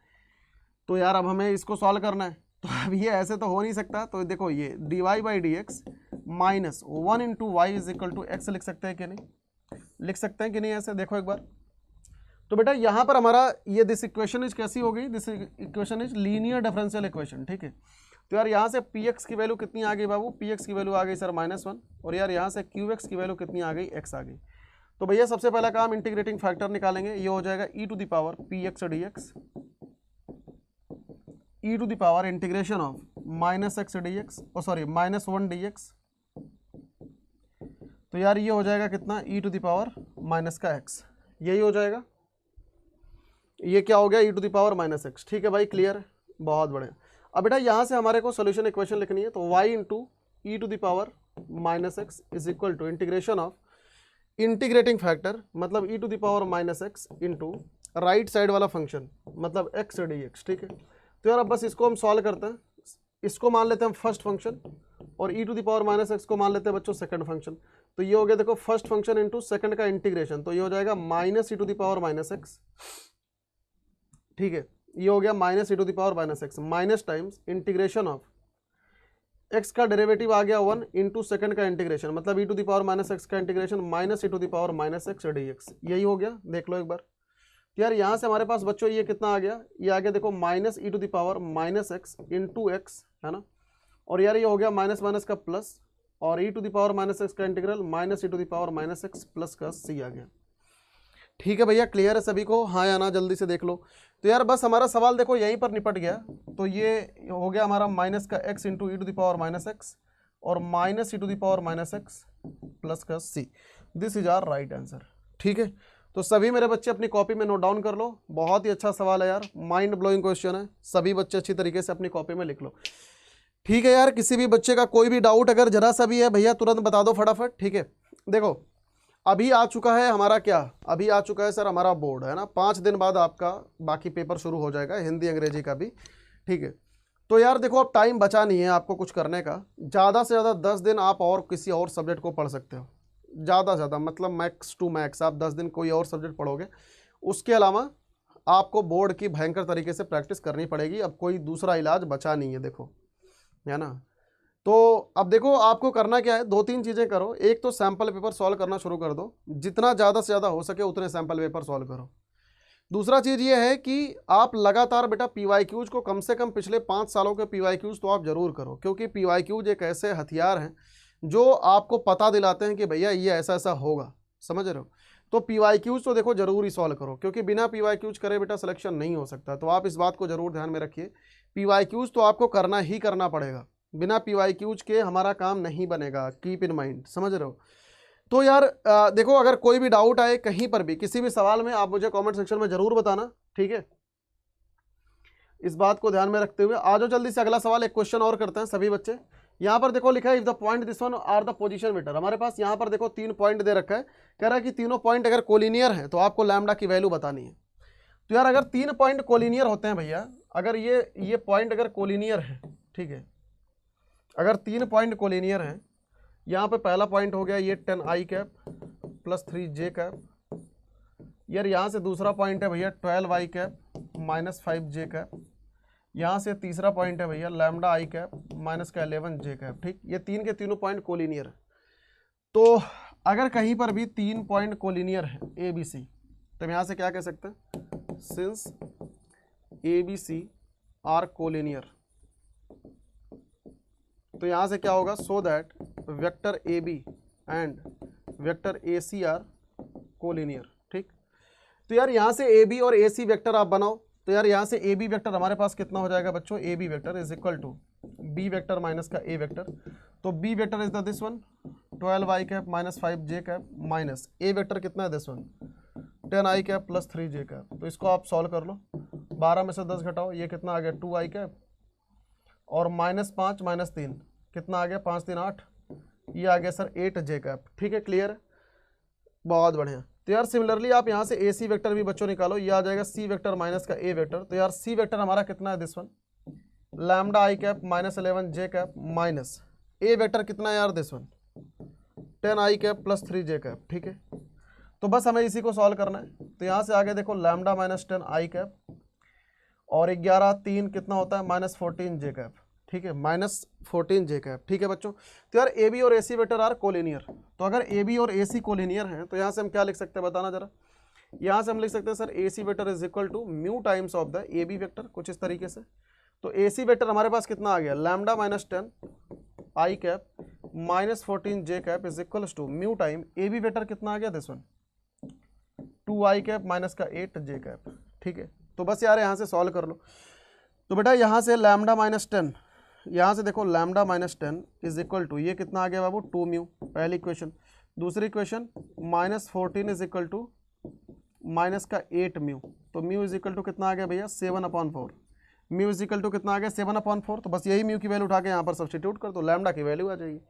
तो यार अब हमें इसको सॉल्व करना है, तो अब ये ऐसे तो हो नहीं सकता। तो देखो ये dy/dx minus 1 into y is equal to x लिख सकते हैं कि नहीं, लिख सकते हैं कि नहीं, ऐसे देखो एक बार। तो बेटा यहाँ पर हमारा ये दिस इक्वेशन इज कैसी हो गई, this equation is linear differential equation, ठीक है। तो यार यहाँ से px की वैल्यू कितनी आ गई बाबू, px की वैल्यू आ गई सर -1, और यार यहाँ से qx की वैल्यू कितनी आ गई, x आ गई। तो भैया सबसे पहला काम इंटीग्रेटिंग फैक्टर निकालेंगे, ये हो जाएगा e⁻px dx, e⁻ integration of -x dx, sorry -1 dx। तो यार ये हो जाएगा कितना, e⁻−x, यही हो जाएगा। ये क्या हो गया, e⁻−x, ठीक है भाई, क्लियर है, बहुत बढ़िया। अब बेटा यहाँ से हमारे को सोल्यूशन इक्वेशन लिखनी है, तो y into e⁻−x is equal to integration of integrating factor, मतलब e⁻−x इंटू राइट साइड वाला फंक्शन, मतलब x dx, ठीक है। तो यार अब बस इसको हम सॉल्व करते हैं। इसको मान लेते हैं हम फर्स्ट फंक्शन और e to the power minus x को मान लेते हैं बच्चों सेकंड फंक्शन। तो ये हो गया देखो फर्स्ट फंक्शन इंटू सेकंड का इंटीग्रेशन, तो ये हो जाएगा minus e to the power minus x. ठीक है, ये हो गया minus e to the power minus x minus times integration of x का डेरिवेटिव आ गया 1 इंटू सेकंड का इंटीग्रेशन, मतलब e to the power minus x का integration minus e to the power minus x d x. यही हो गया, देख लो एक बार। तो यार यहाँ से हमारे पास बच्चों ये कितना आ गया, ये आ गया देखो minus e to the power minus x into x, है ना। और यार ये हो गया माइनस माइनस का प्लस, और e to the power minus x का integral minus e to the power minus x plus का सी आ गया। ठीक है भैया, क्लियर है सभी को? हाँ या ना, जल्दी से देख लो। तो यार बस हमारा सवाल देखो यहीं पर निपट गया। तो ये हो गया हमारा माइनस का x into e to the power minus x और minus e to the power minus x plus का सी। This is our right answer. ठीक है, तो सभी मेरे बच्चे अपनी कॉपी में नोट डाउन कर लो। बहुत ही अच्छा सवाल है यार, माइंड ब्लोइंग क्वेश्चन है, सभी बच्चे अच्छी तरीके से अपनी कॉपी में लिख लो। ठीक है यार, किसी भी बच्चे का कोई भी डाउट अगर जरा सा भी है भैया तुरंत बता दो फटाफट। ठीक है, देखो अभी आ चुका है हमारा क्या, अभी आ चुका है सर हमारा बोर्ड, है ना। 5 दिन बाद आपका बाकी पेपर शुरू हो जाएगा, हिंदी अंग्रेजी का भी। ठीक है, तो यार देखो अब टाइम बचा नहीं है आपको कुछ करने का। ज़्यादा से ज़्यादा 10 दिन आप और किसी और सब्जेक्ट को पढ़ सकते हो, ज़्यादा से ज़्यादा, मतलब मैक्स टू मैक्स आप 10 दिन कोई और सब्जेक्ट पढ़ोगे। उसके अलावा आपको बोर्ड की भयंकर तरीके से प्रैक्टिस करनी पड़ेगी। अब कोई दूसरा इलाज बचा नहीं है, देखो, है ना। तो अब देखो आपको करना क्या है, 2-3 चीज़ें करो। एक तो सैम्पल पेपर सॉल्व करना शुरू कर दो, जितना ज़्यादा से ज़्यादा हो सके उतने सैम्पल पेपर सॉल्व करो। दूसरा चीज़ ये है कि आप लगातार बेटा PYQs को कम से कम पिछले 5 सालों के PYQs तो आप ज़रूर करो, क्योंकि PYQs एक ऐसे हथियार हैं जो आपको पता दिलाते हैं कि भैया ये ऐसा ऐसा होगा, समझ रहे हो। तो PYQs तो देखो ज़रूर ही सॉल्व करो, क्योंकि बिना PYQs करे बेटा सिलेक्शन नहीं हो सकता। तो आप इस बात को ज़रूर ध्यान में रखिए, PYQs तो आपको करना ही करना पड़ेगा, बिना PYQs के हमारा काम नहीं बनेगा, कीप इन माइंड, समझ रहे हो। तो यार देखो अगर कोई भी डाउट आए कहीं पर भी किसी भी सवाल में, आप मुझे कमेंट सेक्शन में जरूर बताना। ठीक है, इस बात को ध्यान में रखते हुए आ जाओ जल्दी से अगला सवाल। एक क्वेश्चन और करते हैं सभी बच्चे। यहाँ पर देखो लिखा है if the point this one are the position vector. हमारे पास यहाँ पर देखो 3 पॉइंट दे रखा है, कह रहा है कि तीनों पॉइंट अगर कोलिनियर है तो आपको लैम्डा की वैल्यू बतानी है। तो यार अगर 3 पॉइंट कोलिनियर होते हैं भैया, अगर ये पॉइंट अगर कोलिनियर है, ठीक है, अगर 3 पॉइंट कोलिनियर हैं, यहाँ पे पहला पॉइंट हो गया ये 10i cap plus 3j cap. यार यहाँ से दूसरा पॉइंट है भैया 12i cap minus 5j cap. यहाँ से तीसरा पॉइंट है भैया लैम्डा i कैप माइनस का 11j कैप। ठीक, ये 3 के तीनों पॉइंट कोलिनियर है। तो अगर कहीं पर भी 3 पॉइंट कोलिनियर है ABC, तो यहाँ से क्या कह सकते हैं, सिंस ABC आर कोलिनियर, तो यहाँ से क्या होगा, so that vector AB and vector AC are collinear. ठीक, तो यार यहाँ से AB और AC वेक्टर आप बनाओ। तो यार यहाँ से AB वेक्टर हमारे पास कितना हो जाएगा बच्चों, AB vector is equal to B vector minus का A वेक्टर। तो B vector is the this one 12i cap minus 5j cap minus A vector कितना है this one 10i cap plus 3j cap. तो इसको आप solve कर लो, 12 में से 10 घटाओ, ये कितना आ गया 2i कैप और माइनस 5 माइनस 3 कितना आ गया 5 3 8, ये आ गया सर 8j कैप। ठीक है, क्लियर है, बहुत बढ़िया। तो यार सिमिलरली आप यहाँ से AC वेक्टर भी बच्चों निकालो, ये आ जाएगा C वेक्टर माइनस का A वेक्टर। तो यार C वेक्टर हमारा कितना है this one lambda i cap minus 11j cap minus A vector कितना है यार this one 10i cap plus 3j cap. ठीक है, तो बस हमें इसी को सॉल्व करना है। तो यहाँ से आगे देखो लैम्डा माइनस 10i कैप और 11 3 कितना होता है माइनस 14j कैप। ठीक है, माइनस 14j कैप। ठीक है बच्चों, तो यार AB और AC वेक्टर आर कोलिनियर। तो अगर AB और AC कोलिनियर हैं तो यहाँ से हम क्या लिख सकते हैं बताना जरा। यहाँ से हम लिख सकते हैं sir AC vector is equal to mu times of the AB vector, कुछ इस तरीके से। तो AC वेक्टर हमारे पास कितना आ गया lambda minus 10i cap minus 14j cap is equal to mu time AB vector कितना आ गया this one 2i cap minus का 8j कैप। ठीक है, तो बस यार यहाँ से सॉल्व कर लो। तो बेटा यहाँ से लैम्डा माइनस 10, यहाँ से देखो lambda minus 10 is equal to ये कितना आ गया बाबू 2 म्यू, पहली इक्वेशन। दूसरी equation minus 14 is equal to minus का 8 म्यू। तो म्यू इज इक्वल टू कितना आ गया भैया 7/4। म्यू इज इक्वल टू कितना आ गया 7/4। तो बस यही म्यू की वैल्यू उठा के यहाँ पर सब्सटीट्यूट कर दो, लैम्डा की वैल्यू आ जाएगी।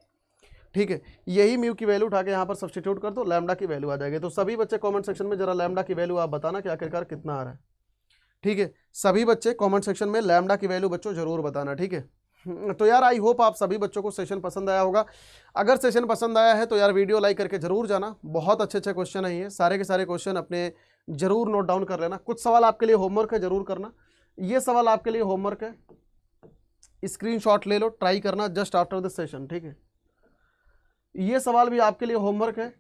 ठीक है, यही म्यू की वैल्यू उठा के यहाँ पर सब्सटीट्यूट कर दो, लैम्डा की वैल्यू आ जाएगी। तो सभी बच्चे कमेंट सेक्शन में जरा लैम्डा की वैल्यू आप बताना कि आखिरकार कितना आ रहा है। ठीक है, सभी बच्चे कमेंट सेक्शन में लैम्डा की वैल्यू बच्चों जरूर बताना। ठीक है, तो यार आई होप आप सभी बच्चों को सेशन पसंद आया होगा। अगर सेशन पसंद आया है तो यार वीडियो लाइक करके जरूर जाना। बहुत अच्छे अच्छे क्वेश्चन है, ये सारे के सारे क्वेश्चन अपने जरूर नोट डाउन कर लेना। कुछ सवाल आपके लिए होमवर्क है, जरूर करना। ये सवाल आपके लिए होमवर्क है, स्क्रीनशॉट ले लो, ट्राई करना जस्ट आफ्टर दिस सेशन, ठीक है। ये सवाल भी आपके लिए होमवर्क है,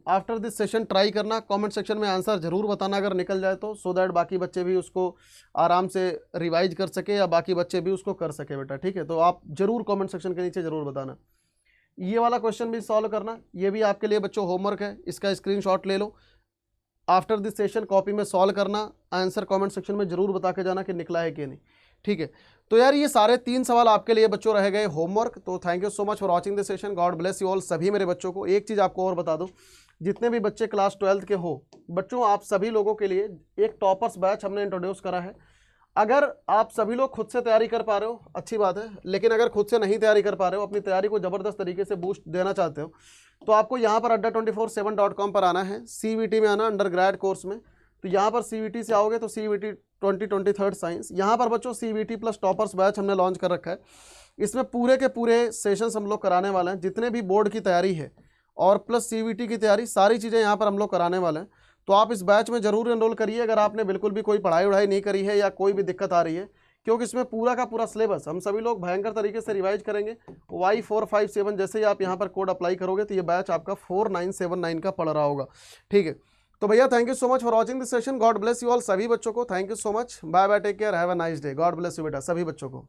आफ्टर दिस सेशन ट्राई करना। कमेंट सेक्शन में आंसर जरूर बताना अगर निकल जाए तो, सो दैट बाकी बच्चे भी उसको आराम से रिवाइज कर सके या बाकी बच्चे भी उसको कर सके बेटा, ठीक है। तो आप जरूर कमेंट सेक्शन के नीचे जरूर बताना। ये वाला क्वेश्चन भी सॉल्व करना, ये भी आपके लिए बच्चों होमवर्क है, इसका स्क्रीनशॉट ले लो। आफ्टर दिस सेशन कॉपी में सॉल्व करना, आंसर कमेंट सेक्शन में जरूर बता के जाना कि निकला है कि नहीं, ठीक है। तो यार ये सारे 3 सवाल आपके लिए बच्चों रह गए होमवर्क। तो thank you so much for watching this session, god bless you all. सभी मेरे बच्चों को एक चीज़ आपको और बता दूं, जितने भी बच्चे क्लास 12th के हो बच्चों, आप सभी लोगों के लिए एक टॉपर्स बैच हमने इंट्रोड्यूस करा है। अगर आप सभी लोग खुद से तैयारी कर पा रहे हो अच्छी बात है, लेकिन अगर खुद से नहीं तैयारी कर पा रहे हो, अपनी तैयारी को ज़बरदस्त तरीके से बूस्ट देना चाहते हो, तो आपको यहाँ पर adda247.com पर आना है। CVT में आना, अंडर ग्रेड कोर्स में। तो यहाँ पर CVT से आओगे तो CVT 2023 साइंस, यहाँ पर बच्चों CVT प्लस टॉपर्स बैच हमने लॉन्च कर रखा है। इसमें पूरे के पूरे सेशंस हम लोग कराने वाले हैं, जितने भी बोर्ड की तैयारी है और प्लस CVT की तैयारी, सारी चीज़ें यहाँ पर हम लोग कराने वाले हैं। तो आप इस बैच में ज़रूर एनरोल करिए अगर आपने बिल्कुल भी कोई पढ़ाई वढ़ाई नहीं करी है या कोई भी दिक्कत आ रही है, क्योंकि इसमें पूरा का पूरा सिलेबस हम सभी लोग भयंकर तरीके से रिवाइज करेंगे। Y457 जैसे ही आप यहाँ पर कोड अप्लाई करोगे तो ये बैच आपका 4979 का पड़ रहा होगा, ठीक है। तो भैया thank you so much for watching this session, god bless you all. सभी बच्चों को thank you so much, bye bye, take care, have a nice day, god bless you बेटा सभी बच्चों को।